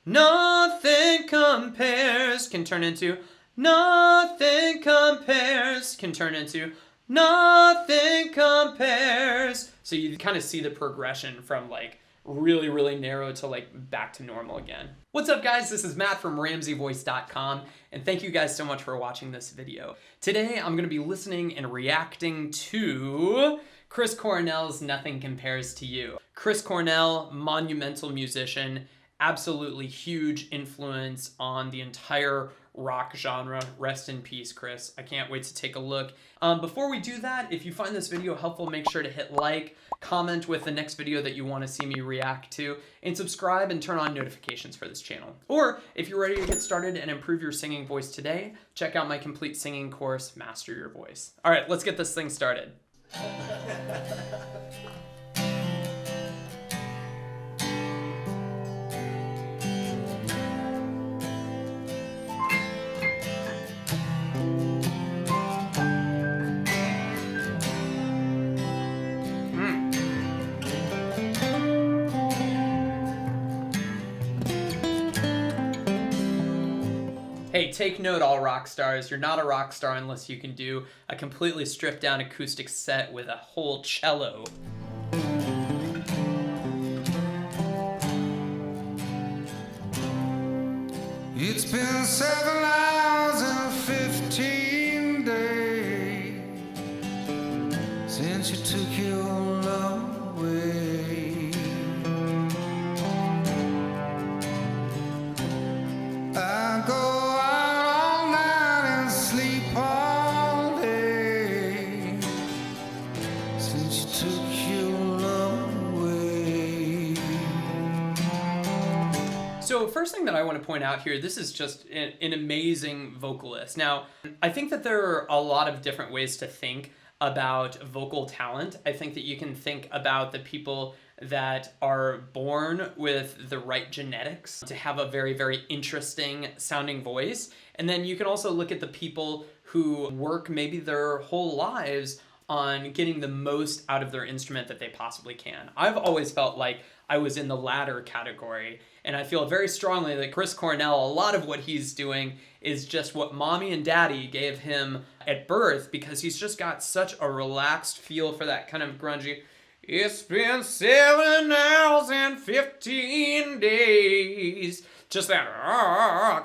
nothing compares can turn into nothing compares can turn into nothing compares. So you kind of see the progression from like really, really narrow to like back to normal again. What's up guys? This is Matt from RamseyVoice.com and thank you guys so much for watching this video. Today I'm going to be listening and reacting to Chris Cornell's Nothing Compares to You. Chris Cornell, monumental musician, absolutely huge influence on the entire rock genre. Rest in peace, Chris. I can't wait to take a look. Before we do that, if you find this video helpful, make sure to hit like, comment with the next video that you want to see me react to, and subscribe and turn on notifications for this channel. Or if you're ready to get started and improve your singing voice today, check out my complete singing course, Master Your Voice. All right, let's get this thing started. Hey, take note, all rock stars. You're not a rock star unless you can do a completely stripped down acoustic set with a whole cello. It's been 7 hours and 15 days since you took your love away. I go out all night and sleep all day since you took your love away. So first thing that I want to point out here, this is just an amazing vocalist. Now, I think that there are a lot of different ways to think about vocal talent. I think that you can think about the people that are born with the right genetics to have a very, very interesting sounding voice. And then you can also look at the people who work maybe their whole lives on getting the most out of their instrument that they possibly can. I've always felt like I was in the latter category, and I feel very strongly that Chris Cornell, a lot of what he's doing is just what mommy and daddy gave him at birth, because he's just got such a relaxed feel for that kind of grungy, it's been 7 hours and 15 days. Just that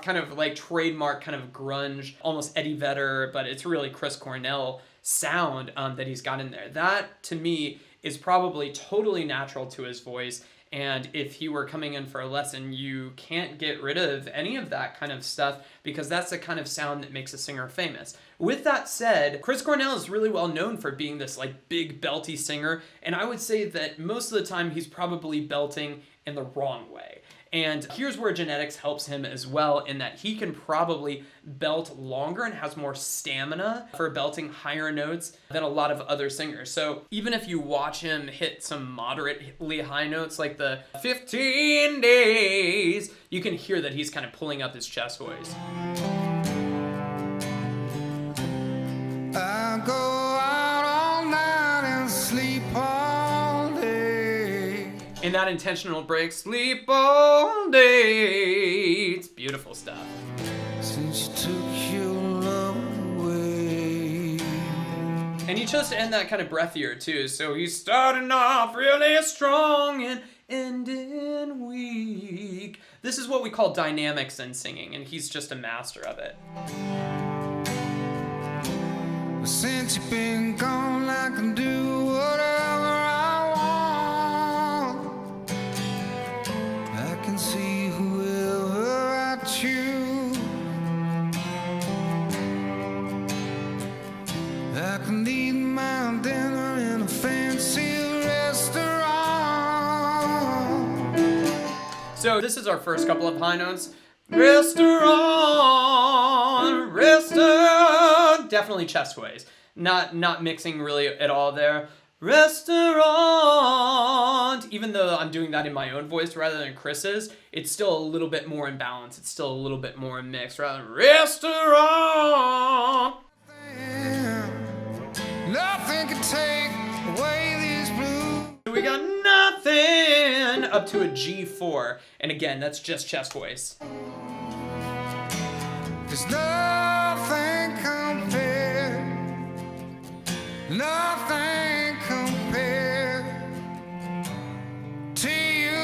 kind of like trademark kind of grunge, almost Eddie Vedder, but it's really Chris Cornell sound that he's got in there. That, to me, is probably totally natural to his voice. And if he were coming in for a lesson, you can't get rid of any of that kind of stuff because that's the kind of sound that makes a singer famous. With that said, Chris Cornell is really well known for being this like big belty singer, and I would say that most of the time he's probably belting in the wrong way. And here's where genetics helps him as well, in that he can probably belt longer and has more stamina for belting higher notes than a lot of other singers. So even if you watch him hit some moderately high notes like the 15 days, you can hear that he's kind of pulling up his chest voice. I go out all night and sleep all day. And that intentional break, sleep all day. It's beautiful stuff. Since you took your love away. And he chose to end that kind of breathier too. So he's starting off really strong and ending weak. This is what we call dynamics in singing, and he's just a master of it. Since you've been gone, I can do whatever I want. I can see whoever I choose. I can eat my dinner in a fancy restaurant. So this is our first couple of high notes. Restaurant, definitely chest ways. Not mixing really at all there. Restaurant, even though I'm doing that in my own voice rather than Chris's, it's still a little bit more in balance. It's still a little bit more mixed rather than restaurant. Nothing can take away these blues. We got nothing up to a G4. And again, that's just chest voice. There's nothing compared, nothing compared to you.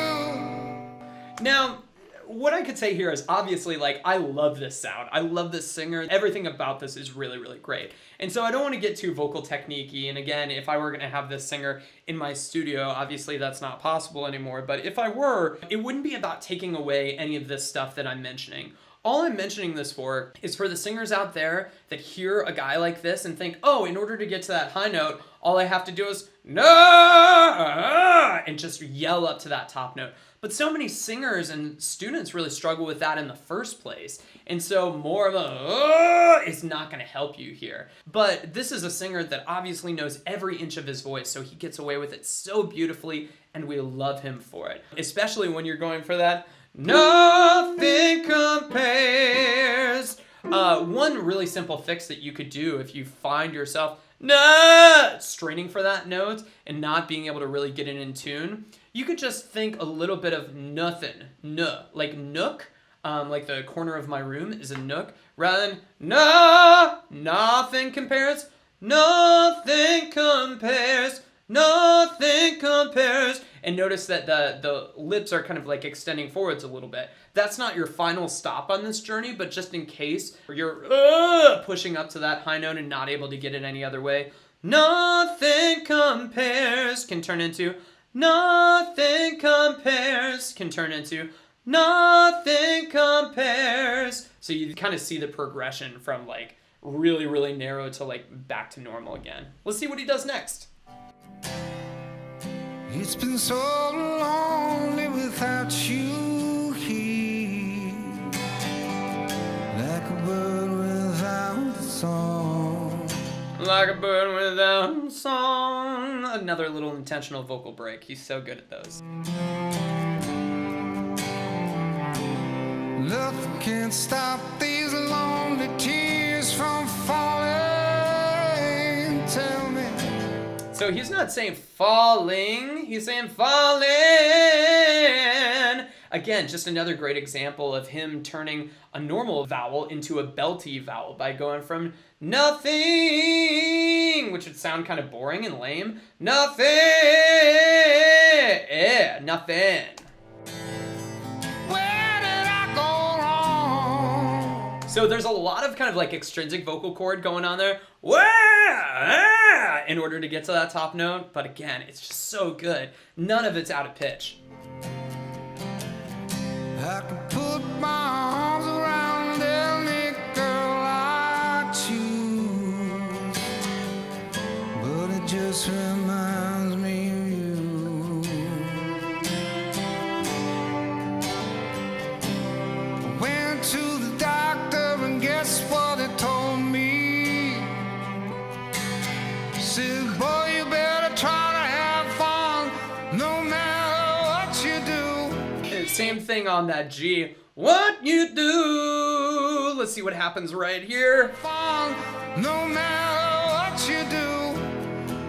Now, what I could say here is obviously, like, I love this sound. I love this singer. Everything about this is really, really great. And so I don't want to get too vocal technique-y. And again, if I were going to have this singer in my studio, obviously that's not possible anymore. But if I were, it wouldn't be about taking away any of this stuff that I'm mentioning. All I'm mentioning this for is for the singers out there that hear a guy like this and think, oh, in order to get to that high note, all I have to do is no, and just yell up to that top note. But so many singers and students really struggle with that in the first place. And so more of a is not going to help you here. But this is a singer that obviously knows every inch of his voice, so he gets away with it so beautifully, and we love him for it. Especially when you're going for that nothing compares. One really simple fix that you could do if you find yourself straining for that note and not being able to really get it in tune, you could just think a little bit of nothing, like nook, like the corner of my room is a nook, rather than nothing compares, nothing compares, nothing compares. And notice that the lips are kind of like extending forwards a little bit. That's not your final stop on this journey, but just in case you're pushing up to that high note and not able to get it any other way, nothing compares can turn into nothing compares can turn into nothing compares. So you kind of see the progression from like really, really narrow to like back to normal again. Let's see what he does next. It's been so lonely without you here, like a bird without a song. Like a bird without a song. Another little intentional vocal break. He's so good at those. Nothing can stop these lonely tears from falling. Tell me. So he's not saying falling, he's saying falling. Again, just another great example of him turning a normal vowel into a belty vowel by going from nothing, which would sound kind of boring and lame, nothing, nothing. Where did I go wrong? So there's a lot of kind of like extrinsic vocal cord going on there. In order to get to that top note, but again, it's just so good. None of it's out of pitch. I could put my arms around any girl I choose, but it just reminds me of you. I went to the doctor and guess what he told me? Said, boy, you better try to have fun, no matter what you do. Same thing on that G. What you do? Let's see what happens right here. Fun, no matter what you do.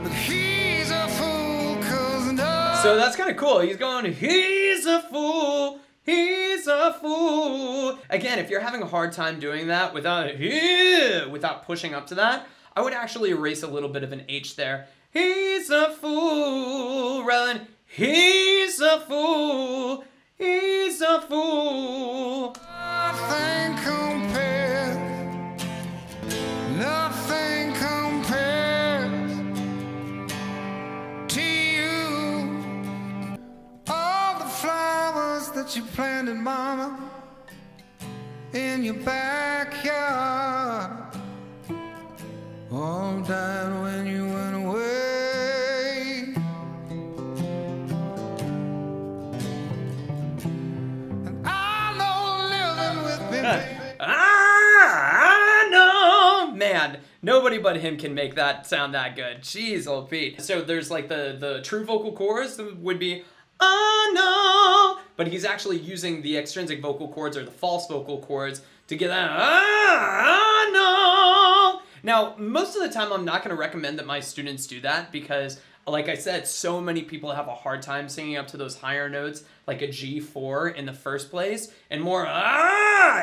But he's a fool, 'cause no. So that's kind of cool. He's going, he's a fool. He's a fool. Again, if you're having a hard time doing that without pushing up to that, I would actually erase a little bit of an H there. He's a fool, rather than he's a fool, he's a fool. Nothing compares, nothing compares to you. All the flowers that you planted, mama, in your backyard, all died when you went away. And I know living with me, baby. I know. Man, nobody but him can make that sound that good. Jeez, old Pete. So there's like the true vocal chorus that would be, oh no, but he's actually using the extrinsic vocal cords or the false vocal cords to get that, oh no. Now, most of the time I'm not going to recommend that my students do that because Like I said, so many people have a hard time singing up to those higher notes, like a G4 in the first place, and more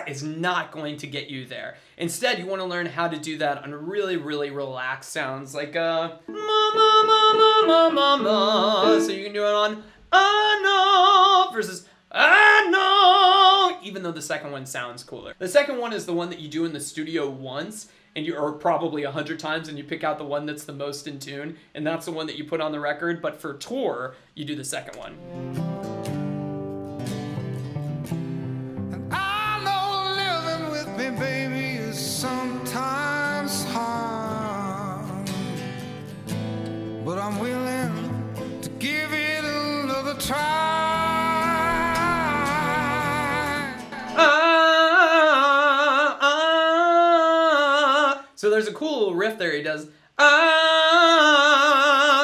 is not going to get you there. Instead, you want to learn how to do that on really, really relaxed sounds, like ma ma ma ma ma ma ma. So you can do it on no versus no, even though the second one sounds cooler. The second one is the one that you do in the studio once, and or probably 100 times, and you pick out the one that's the most in tune, and that's the one that you put on the record. But for tour, you do the second one. I know living with me, baby, is sometimes hard, but I'm willing to give it another try. So there's a cool little riff there. He does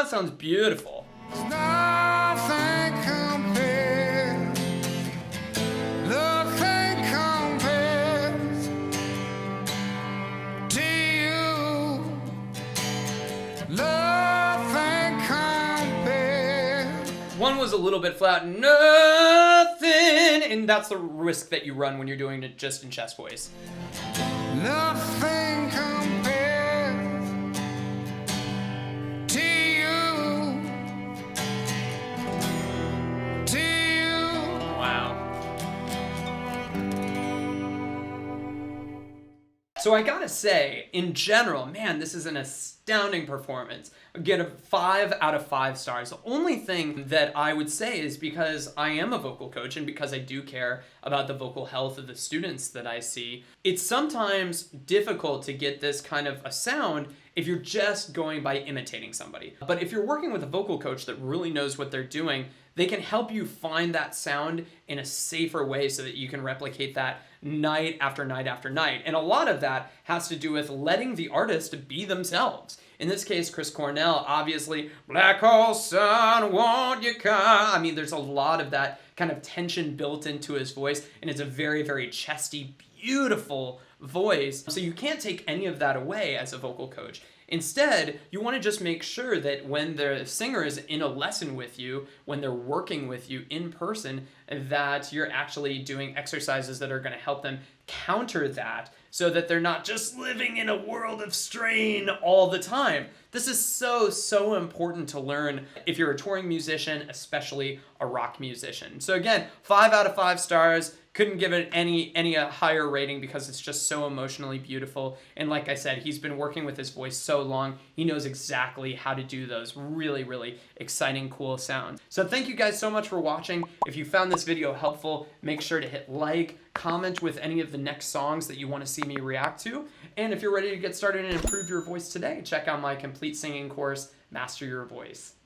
sounds beautiful. Nothing compares, nothing compares to you. Nothing compares. One was a little bit flat, nothing, and that's the risk that you run when you're doing it just in chest voice. Nothing compares to you, to you. Wow. So I gotta say, in general, man, this is an astounding performance. I get a 5 out of 5 stars. The only thing that I would say is because I am a vocal coach and because I do care about the vocal health of the students that I see, it's sometimes difficult to get this kind of a sound if you're just going by imitating somebody. But if you're working with a vocal coach that really knows what they're doing, they can help you find that sound in a safer way so that you can replicate that night after night after night. And a lot of that has to do with letting the artist be themselves. In this case, Chris Cornell, obviously, black hole sun, won't you come? I mean, there's a lot of that kind of tension built into his voice, and it's a very, very chesty, beautiful voice. So you can't take any of that away as a vocal coach. Instead, you want to just make sure that when the singer is in a lesson with you, when they're working with you in person, that you're actually doing exercises that are going to help them counter that so that they're not just living in a world of strain all the time. This is so, so important to learn if you're a touring musician, especially a rock musician. So again, 5 out of 5 stars. Couldn't give it any higher rating because it's just so emotionally beautiful. And like I said, he's been working with his voice so long, he knows exactly how to do those really, really exciting, cool sounds. So thank you guys so much for watching. If you found this video helpful, make sure to hit like, comment with any of the next songs that you want to see me react to. And if you're ready to get started and improve your voice today, check out my complete singing course, Master Your Voice.